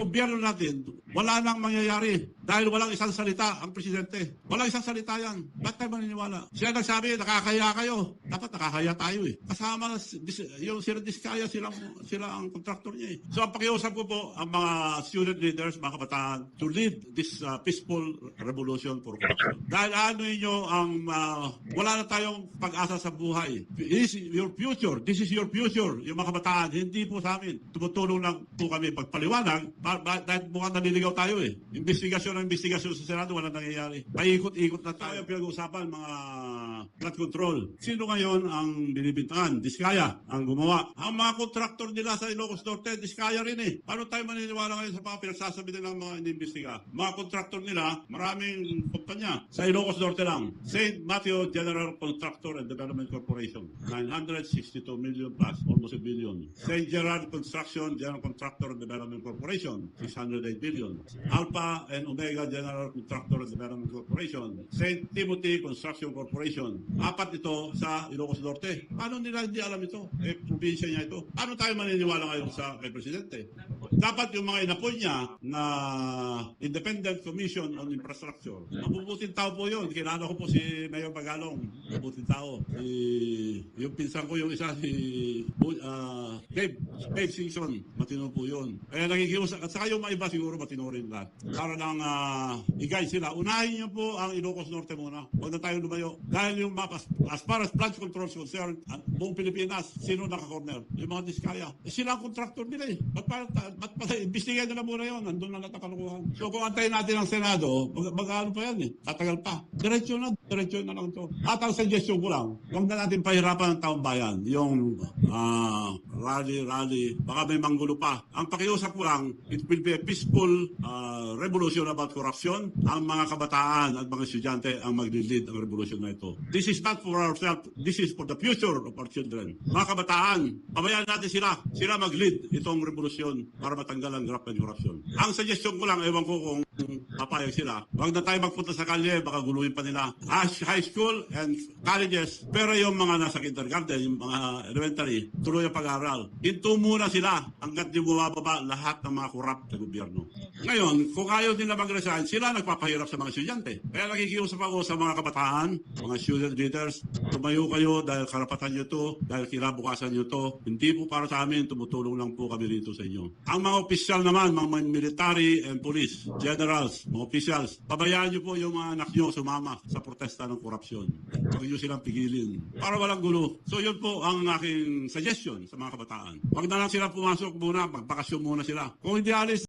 gobyerno natin, wala nang mangyayari dahil walang isang salita ang presidente. Walang isang salita yan. Ba't tayo maniniwala? Siya nagsabi, nakakaya kayo. Dapat nakakaya tayo eh. Kasama yung sila Diskaya, sila ang contractor niya eh. So ang pakiusap ko po ang mga student leaders, mga kabataan, to lead this peaceful revolution for corruption. Dahil ano nyo ang wala na tayong pag-asa sa buhay. This is your future. This is your future. Yung mga kabataan, hindi po sa amin. Tumutulong lang po kami pagpaliwanag dahil mukhang naliligaw tayo eh. Investigasyon sa Senado, wala nangyayari. Paikot-ikot na tayo pinag-uusapan mga flood control. Sino ngayon ang binibintangan? Diskaya ang gumawa. Ang mga kontraktor nila sa Ilocos Norte, Diskaya rin eh. Paano tayo maniniwala ngayon sa mga pinagsasabi nilang mga inimbestiga? Mga kontraktor nila, maraming kumpanya. Sa Ilocos Norte lang. St. Matthew General Contractor and Development Corporation, 962 million plus, almost a billion. St. Gerard Construction General Contractor and Development Corporation, 608 billion. Alpha and Omega General Contractor and Development Corporation, St. Timothy Construction Corporation. Apat ito sa Ilocos Norte. Paano nila hindi alam ito? Probinsya niya ito. Paano tayo maniniwala ngayon kay Presidente? Dapat yung mga inapoy niya na Independent Commission on Infrastructure. Mabubuting tao po yun. Kilala ko po si Mayor Bagalong. Mabubuting tao. Yung pinsan ko yung isa, si Dave Singson. Matino po yun. Kaya nakikiusap. At saka yung mga iba siguro matino rin lahat. Para lang i-guide sila. Unahin niyo po ang Ilocos Norte muna. Huwag na tayo lumayo. Dahil yung as far as flood control is concerned, buong Pilipinas, sino naka-corner? Yung mga Diskaya. Sila ang contractor nila eh. Ba't pala, imbestigahan nila muna yun. Nandun na natakalukuhan. So kung antayin natin ang Senado, mag-ano pa yan eh. Tatagal pa. Diretso na lang ito. At ang suggestion ko lang, huwag na natin pahirapan ang taong bayan. Yung rally, baka may manggulo pa. Ang pakiusap ko lang, it will be a peaceful revolution about corruption. Ang mga kabataan at mga estudyante ang mag-lead ang revolution na ito. This is not for ourselves. This is for the future of our children. Mga kabataan, pabayaan natin sila mag-lead itong revolusyon para matanggal ang graft and corruption. Ang suggestion ko lang, ewan ko kung papayag sila. Huwag na tayo magpunta sa kalye, baka guluhin pa nila. High school and colleges, pero yung mga nasa kindergarten, yung mga elementary, tuloy ang pag-aaral. Hinto muna sila hanggat di bumababa lahat ng mga korap sa gobyerno. Ngayon, kung ayaw nila mag-resign, sila nagpapahirap sa mga estudyante. Kaya nakikiusap ako sa mga kabataan, mga student leaders, tumayo kayo dahil karapatan nyo to, dahil kinabukasan nyo to. Hindi po para sa amin, tumutulong lang po kami dito sa inyo. Ang mga opisyal naman, mga military and police, generals, mga officials, pabayaan nyo po yung mga anak nyo sumama sa protesta ng korupsyon. Huwag nyo silang pigilin para walang gulo. So yun po ang aking suggestion sa mga kabataan. Huwag na lang sila pumasok muna, magbakasyon muna sila. Kung hindi alis,